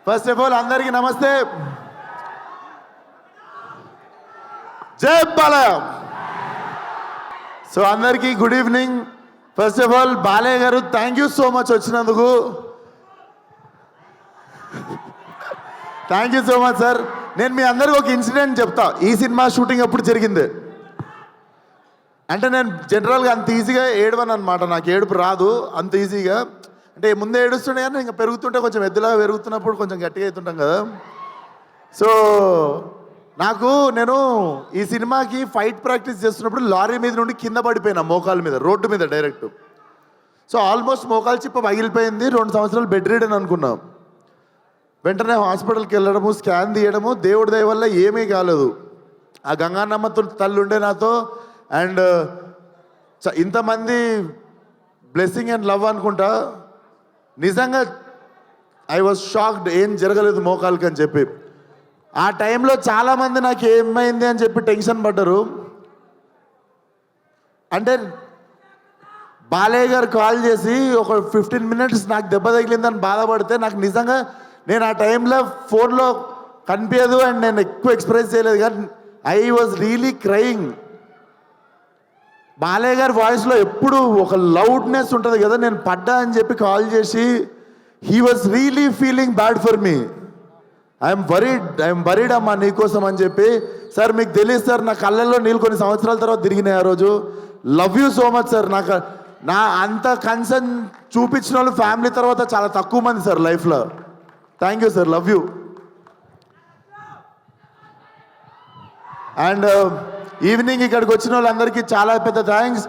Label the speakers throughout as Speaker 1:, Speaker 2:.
Speaker 1: First of all అందరికీ నమస్తే. జై బాలయ్య. సో అందరికీ good evening. First of all Balayya గారు థ్యాంక్ యూ సో మచ్ వచ్చినందుకు. Thank you so much sir. నేను మీ అందరికీ ఒక ఇన్సిడెంట్ చెప్తా. ఈ సినిమా షూటింగ్ ఎప్పుడు జరిగింది అంటే, నేను జనరల్గా అంత ఈజీగా ఏడవను అనమాట. నాకు ఏడుపు రాదు అంత ఈజీగా. అంటే ముందే ఏడుస్తుండే కానీ ఇంకా పెరుగుతుంటే కొంచెం ఎద్దులాగా పెరుగుతున్నప్పుడు కొంచెం గట్టిగా అవుతుంటాం కదా. సో నేను ఈ సినిమాకి ఫైట్ ప్రాక్టీస్ చేస్తున్నప్పుడు లారీ మీద నుండి కింద పడిపోయినా, మోకాల మీద, రోడ్డు మీద డైరెక్ట్. సో ఆల్మోస్ట్ మోకాలు చిప్ప పగిలిపోయింది. 2 సంవత్సరాలు బెడ్ రీడన్ అనుకున్నాం. వెంటనే హాస్పిటల్కి వెళ్ళడము, స్కాన్ తీయడము, దేవుడి దయ వల్ల ఏమీ కాలేదు. ఆ గంగానమ్మ తల్లి ఉండే నాతో. అండ్ ఇంతమంది బ్లెస్సింగ్ అండ్ లవ్ అనుకుంటా. నిజంగా ఐ వాజ్ షాక్డ్, ఏం జరగలేదు మోకాలకి అని చెప్పి. ఆ టైంలో చాలామంది నాకు ఏమైంది అని చెప్పి టెన్షన్ పడ్డారు. అంటే బాలయ్య గారు కాల్ చేసి ఒక 15 మినిట్స్ నాకు దెబ్బ తగిలిందని బాధపడితే, నాకు నిజంగా నేను ఆ టైంలో ఫోన్లో కనిపించదు అండ్ నేను ఎక్కువ ఎక్స్ప్రెస్ చేయలేదు, కానీ I was really crying. Balayya గారి వాయిస్లో ఎప్పుడు ఒక లౌడ్నెస్ ఉంటుంది కదా. నేను పడ్డా అని చెప్పి కాల్ చేసి, he was really feeling bad for me. I'm worried అమ్మా నీకోసం అని చెప్పి. సార్ మీకు తెలియదు సార్, నా కళ్ళల్లో నీళ్ళు కొన్ని సంవత్సరాల తర్వాత తిరిగినాయి ఆ రోజు. Love you so much sir. నా అంత కన్సర్న్ చూపించిన వాళ్ళు ఫ్యామిలీ తర్వాత చాలా తక్కువ మంది సార్ లైఫ్లో. Thank you sir, love you. And evening ఇక్కడికి వచ్చిన వాళ్ళందరికీ చాలా పెద్ద థ్యాంక్స్.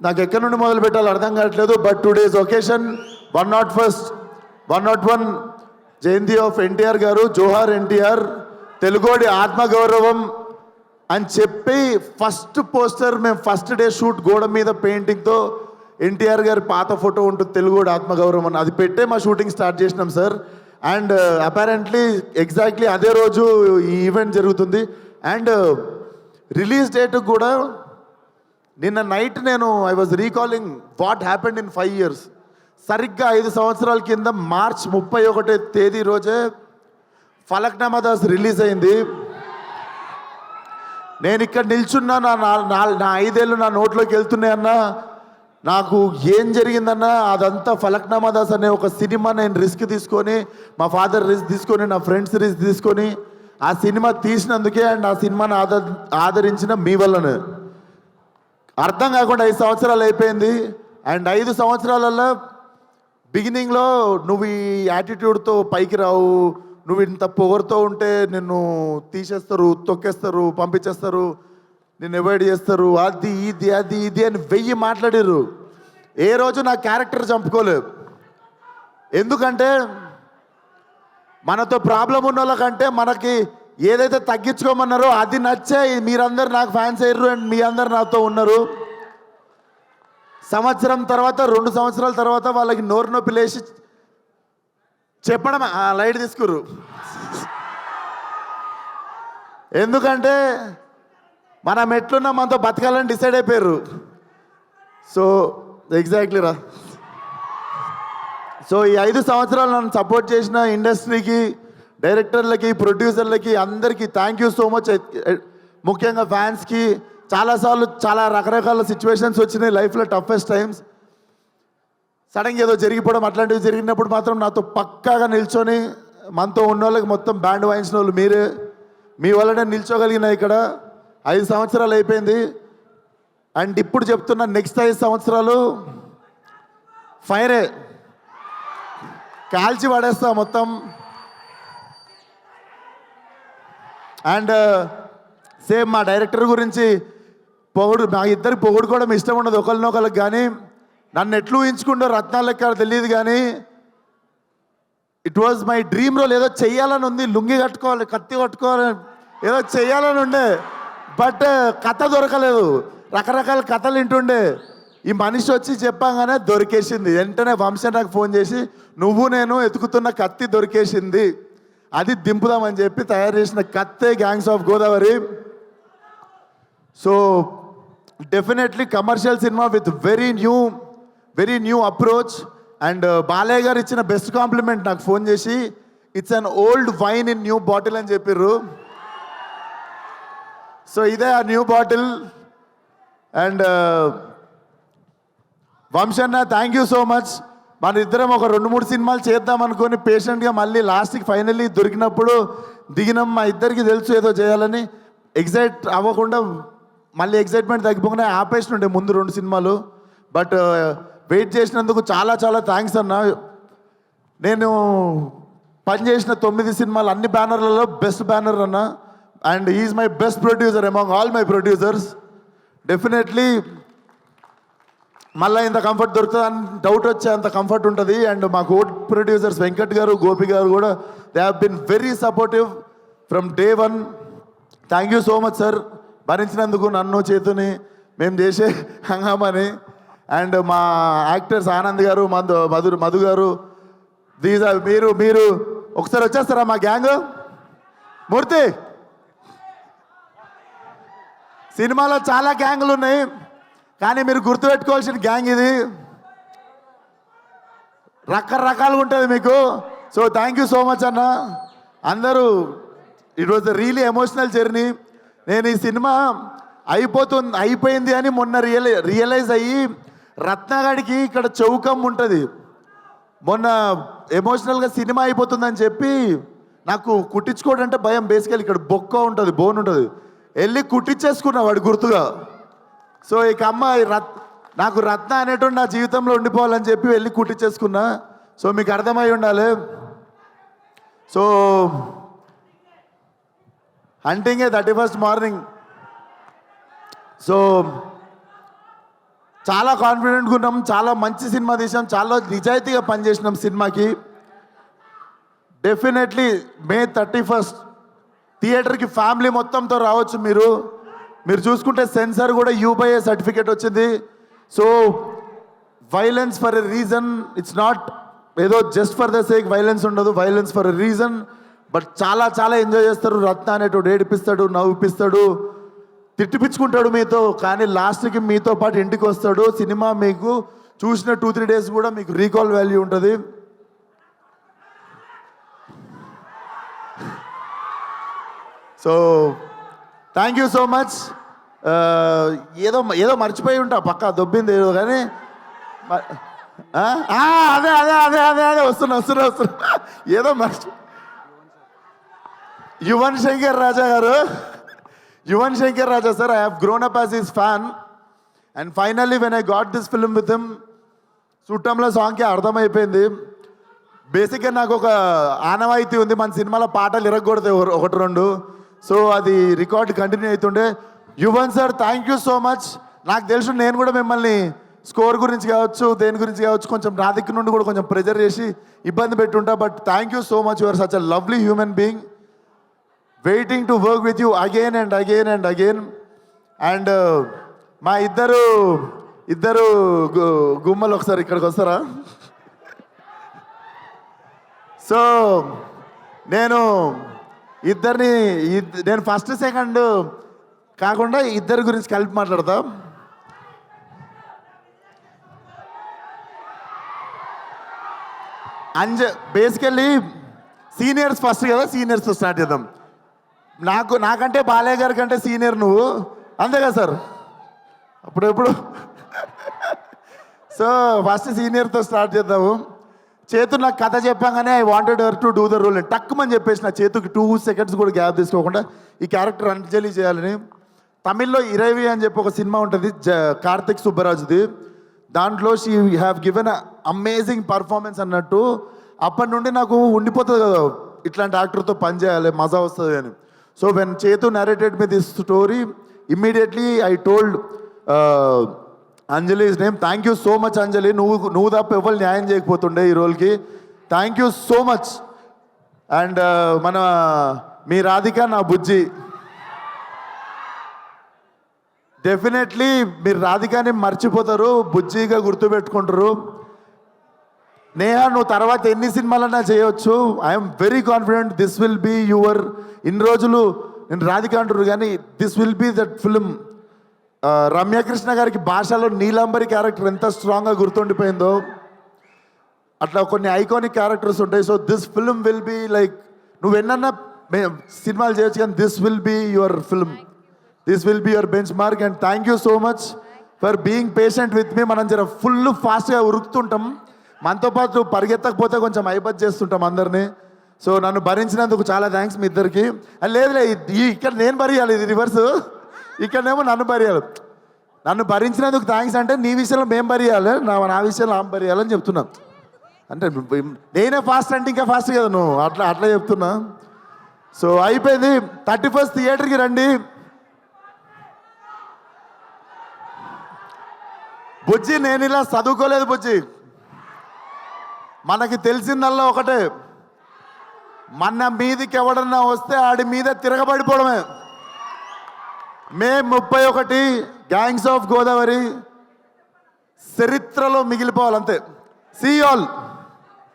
Speaker 1: నాకు ఎక్కడి నుండి మొదలు పెట్టాలో అర్థం కావట్లేదు. బట్ టుడేస్ ఒకేషన్ 101 జయంతి ఆఫ్ ఎన్టీఆర్ గారు. జోహార్ ఎన్టీఆర్, తెలుగోడి ఆత్మగౌరవం అని చెప్పి ఫస్ట్ పోస్టర్ మేము ఫస్ట్ డే షూట్ గోడ మీద పెయింటింగ్తో ఎన్టీఆర్ గారి పాత ఫోటో ఉంటుంది, తెలుగోడి ఆత్మగౌరవం అని. అది పెట్టే మా షూటింగ్ స్టార్ట్ చేసినాం సార్. అండ్ అపారెంట్లీ ఎగ్జాక్ట్లీ అదే రోజు ఈ ఈవెంట్ జరుగుతుంది. అండ్ రిలీజ్ డేట్ కూడా నిన్న night I was recalling what happened in 5 years. సరిగ్గా 5 సంవత్సరాల కింద మార్చ్ 31వ తేదీ రోజే ఫలక్నామా దాస్ రిలీజ్ అయింది. నేను ఇక్కడ నిల్చున్నా, నా 5 ఏళ్ళు నా నోట్లోకి వెళ్తున్నాయన్నా. నాకు ఏం జరిగిందన్నా, అదంతా ఫలక్నామా దాస్ అనే ఒక సినిమా నేను రిస్క్ తీసుకొని, మా ఫాదర్ రిస్క్ తీసుకొని, నా ఫ్రెండ్స్ రిస్క్ తీసుకొని ఆ సినిమా తీసినందుకే. అండ్ ఆ సినిమాని ఆదరించిన మీ వల్లనే. అర్థం కాకుండా 5 సంవత్సరాలు అయిపోయింది. అండ్ 5 సంవత్సరాలలో బిగినింగ్లో నువ్వు ఈ యాటిట్యూడ్తో పైకి రావు, నువ్వు ఇంత పొగరుతో ఉంటే నిన్ను తీసేస్తారు, తొక్కేస్తారు, పంపించేస్తారు, నిన్ను అవాయిడ్ చేస్తారు, అది ఇది అని 1000 మాట్లాడారు. ఏ రోజు నా క్యారెక్టర్ చంపుకోలేదు. ఎందుకంటే మనతో ప్రాబ్లం ఉన్న వాళ్ళకంటే మనకి ఏదైతే తగ్గించుకోమన్నారో అది నచ్చే మీరందరు నాకు ఫ్యాన్స్ అయ్యారు. అండ్ మీ అందరు నాతో ఉన్నారు. సంవత్సరం తర్వాత, 2 సంవత్సరాల తర్వాత వాళ్ళకి నోరు నొప్పి లేచి చెప్పడం లైట్ తీసుకురు. ఎందుకంటే మనం ఎట్లున్నా మనతో బతకాలని డిసైడ్ అయిపోయారు. సో ఎగ్జాక్ట్లీ రా. సో ఈ 5 సంవత్సరాలు నన్ను సపోర్ట్ చేసిన ఇండస్ట్రీకి, డైరెక్టర్లకి, ప్రొడ్యూసర్లకి అందరికీ థ్యాంక్ యూ సో మచ్. ముఖ్యంగా ఫ్యాన్స్కి. చాలాసార్లు చాలా రకరకాల సిచ్యువేషన్స్ వచ్చినాయి లైఫ్లో, టఫెస్ట్ టైమ్స్. సడన్గా ఏదో జరిగిపోవడం అట్లాంటివి జరిగినప్పుడు మాత్రం నాతో పక్కాగా నిల్చొని, మనతో ఉన్న వాళ్ళకి మొత్తం బ్యాండ్ వాయించిన వాళ్ళు మీరే. మీ వల్లనే నిల్చోగలిగిన ఇక్కడ. 5 సంవత్సరాలు అయిపోయింది. అండ్ ఇప్పుడు చెప్తున్నా, నెక్స్ట్ 5 సంవత్సరాలు ఫైరే, కాల్చి పడేస్తా మొత్తం. అండ్ సేమ్ మా డైరెక్టర్ గురించి మా ఇద్దరికి పొగుడుకోవడం ఇష్టం ఉండదు ఒకరినొకరికి. కానీ నన్ను ఎట్లు ఊహించుకుంటూ రత్నాలు లెక్క తెలియదు, కానీ it was my dream role. ఏదో చెయ్యాలని ఉంది, లుంగి కట్టుకోవాలి, కత్తి కట్టుకోవాలి, ఏదో చెయ్యాలని ఉండే. బట్ కథ దొరకలేదు. రకరకాల కథలు వింటుండే. ఈ మనిషి వచ్చి చెప్పాగానే దొరికేసింది. వెంటనే వంశీ నాకు ఫోన్ చేసి, నువ్వు నేను ఎతుకుతున్న కత్తి దొరికేసింది, అది దింపుదామని చెప్పి తయారు చేసిన కత్తే gangs of Godavari. So definitely commercial cinema with very new approach. And Balayya garu ఇచ్చిన బెస్ట్ కాంప్లిమెంట్ నాకు ఫోన్ చేసి, it's an old wine in new bottle అని చెప్పిర్రు. సో ఇదే ఆ న్యూ బాటిల్. అండ్ వంశన్న థ్యాంక్ యూ సో మచ్. మన ఇద్దరం ఒక 2-3 సినిమాలు చేద్దాం అనుకొని పేషెంట్గా మళ్ళీ లాస్ట్కి ఫైనల్లీ దొరికినప్పుడు దిగినాం. మా ఇద్దరికి తెలుసు ఏదో చేయాలని. ఎగ్జైట్ అవ్వకుండా మళ్ళీ ఎగ్జైట్మెంట్ తగ్గిపోకుండా ఆపేసినుండే ముందు 2 సినిమాలు. బట్ వెయిట్ చేసినందుకు చాలా చాలా థ్యాంక్స్ అన్న. నేను పనిచేసిన 9 సినిమాలు అన్ని బ్యానర్లలో బెస్ట్ బ్యానర్ అన్న. And he's my best producer among all my producers. Definitely మళ్ళీ ఇంత కంఫర్ట్ దొరుకుతుందని డౌట్ వచ్చే అంత కంఫర్ట్ ఉంటుంది. అండ్ మా కో ప్రొడ్యూసర్స్ వెంకట్ గారు, గోపి గారు కూడా they have been very supportive from day 1. Thank you so much sir, భరించినందుకు నన్ను, చేతుని, మేము చేసే హంగామని. అండ్ మా యాక్టర్స్ ఆనంద్ గారు, మధు గారు, దీస్ ఆర్ మీరు ఒకసారి వచ్చేస్తారా మా గ్యాంగ్? మూర్తి, సినిమాలో చాలా గ్యాంగులు ఉన్నాయి కానీ మీరు గుర్తుపెట్టుకోవాల్సిన గ్యాంగ్ ఇది. రకరకాలుగా ఉంటుంది మీకు. So thank you so much అన్న. అందరూ it was the really emotional journey. నేను ఈ సినిమా అయిపోయింది అని మొన్న రియలైజ్ అయ్యి రత్నగాడికి ఇక్కడ చౌకం ఉంటుంది. మొన్న ఎమోషనల్గా సినిమా అయిపోతుందని చెప్పి నాకు కుట్టించుకోవడం అంటే భయం. బేసికల్ ఇక్కడ బొక్క ఉంటుంది, బోన్ ఉంటుంది. వెళ్ళి కుట్టించేసుకున్నా వాడి గుర్తుగా. సో ఇక అమ్మాయి నాకు రత్న అనేటువంటి నా జీవితంలో ఉండిపోవాలని చెప్పి వెళ్ళి కుట్టించేసుకున్నా. సో మీకు అర్థమై ఉండాలి. So హంటింగే 31st morning. సో చాలా కాన్ఫిడెంట్గా ఉన్నాం, చాలా మంచి సినిమా తీసాం, చాలా నిజాయితీగా పనిచేసినాం సినిమాకి. డెఫినెట్లీ May 31st థియేటర్కి ఫ్యామిలీ మొత్తంతో రావచ్చు. మీరు చూసుకుంటే సెన్సార్ కూడా U/A సర్టిఫికేట్ వచ్చింది. So violence for a reason, it's not ఏదో just for the sake violence ఉండదు. Violence for a reason. But చాలా చాలా ఎంజాయ్ చేస్తారు. రత్న అనేటోడు ఏడిపిస్తాడు, నవ్విపిస్తాడు, తిట్టిపించుకుంటాడు మీతో, కానీ లాస్ట్కి మీతో పాటు ఇంటికి వస్తాడు. సినిమా మీకు చూసిన 2-3 డేస్ కూడా మీకు రీకాల్ వాల్యూ ఉంటుంది. So thank you so much. ఏదో మర్చిపోయి ఉంటా, పక్కా దొబ్బింది ఏదో, కానీ అదే అదే అదే అదే అదే వస్తున్నా ఏదో యువన్ శంకర్ రాజా గారు. Yuvan Shankar Raja sir, I have grown up as his fan. And finally when I got this film with him, చుట్టంలో సాంగ్కి అర్థమైపోయింది. బేసిక్గా నాకు ఒక ఆనవాయితీ ఉంది, మన సినిమాలో పాటలు ఇరగకూడదు 1-2. సో అది రికార్డ్ కంటిన్యూ అవుతుండే. Yuvan sir thank you so much. నాకు తెలుసు నేను కూడా మిమ్మల్ని స్కోర్ గురించి కావచ్చు, దేని గురించి కావచ్చు, కొంచెం నా దగ్గర నుండి కూడా కొంచెం ప్రెజర్ చేసి ఇబ్బంది పెట్టుంటా. But thank you so much. You are such a lovely human being. Waiting to work with you again and again and again. And మా ఇద్దరు గుమ్మలు ఒకసారి ఇక్కడికి వస్తారా? సో నేను ఫస్ట్ సెకండ్ కాకుండా ఇద్దరి గురించి కలిపి మాట్లాడతా. బేసికల్లీ సీనియర్స్ ఫస్ట్ కదా, సీనియర్స్తో స్టార్ట్ చేద్దాం. నాకంటే బాలయ్య గారి కంటే సీనియర్ నువ్వు, అంతే కదా సార్? అప్పుడెప్పుడు సో ఫస్ట్ సీనియర్తో స్టార్ట్ చేద్దాము. చేతు నాకు కథ చెప్పాగానే I wanted her to do the role. టక్కుమని చెప్పేసి నా చేతుకి 2 seconds కూడా గ్యాప్ తీసుకోకుండా ఈ క్యారెక్టర్ అంజలి చేయాలని. తమిళ్లో ఇరవి అని చెప్పి ఒక సినిమా ఉంటుంది, కార్తిక్ సుబ్బరాజుది. దాంట్లో she have given amazing performance అన్నట్టు. అప్పటి నుండి నాకు ఉండిపోతుంది కదా ఇట్లాంటి యాక్టర్తో పనిచేయాలి, మజా వస్తుంది అని. So when Chethu narrated me this story, immediately I told Anjali's name. Thank you so much Anjali. నువ్వు తప్ప ఎవరు న్యాయం చేయకపోతుండే ఈ రోల్కి. Thank you so much. And మీ రాధిక నా బుజ్జి. డెఫినెట్లీ మీరు రాధికాని మర్చిపోతారు, బుజ్జిగా గుర్తుపెట్టుకుంటారు. నేహా, నువ్వు తర్వాత ఎన్ని సినిమాలన్నా చేయవచ్చు. I'm very confident this will be your. ఇన్ని రోజులు నేను రాధిక అంటారు కానీ this will be that film. Ramya Krishna గారికి భాషలో నీలాంబరి క్యారెక్టర్ ఎంత స్ట్రాంగ్గా గుర్తుండిపోయిందో. అట్లా కొన్ని ఐకానిక్ క్యారెక్టర్స్ ఉంటాయి. So this film will be like, నువ్వు ఎన్నన్నా సినిమాలు చేయొచ్చు కానీ this will be your film, this will be your benchmark. And thank you so much for being patient with me. మనం జర ఫుల్ ఫాస్ట్గా ఉరుకుతుంటాం, మనతో పాటు పరిగెత్తకపోతే కొంచెం ఐబత్ చేస్తుంటాం అందరినీ. సో నన్ను భరించినందుకు చాలా థ్యాంక్స్ మీ ఇద్దరికి. లేదులే, ఇక్కడ నేను భరియాలి, ఇది రివర్స్, ఇక్కడనేమో నన్ను భరియాలి. నన్ను భరించినందుకు థ్యాంక్స్ అంటే నీ విషయంలో మేము భరియాలి, నా విషయంలో ఆమె భరియాలని చెప్తున్నా. అంటే నేనే ఫాస్ట్ అంటే ఇంకా ఫాస్ట్ కదా నువ్వు, అట్లా చెప్తున్నా. సో అయిపోయింది. 31st థియేటర్కి రండి. బుజ్జి, నేను ఇలా చదువుకోలేదు బుజ్జి. మనకి తెలిసిందల్లా ఒకటే, మన మీదికి ఎవడన్నా వస్తే ఆడి మీద తిరగబడిపోవడమే. మే 31 గ్యాంగ్స్ ఆఫ్ గోదావరి చరిత్రలో మిగిలిపోవాలంతే. See all.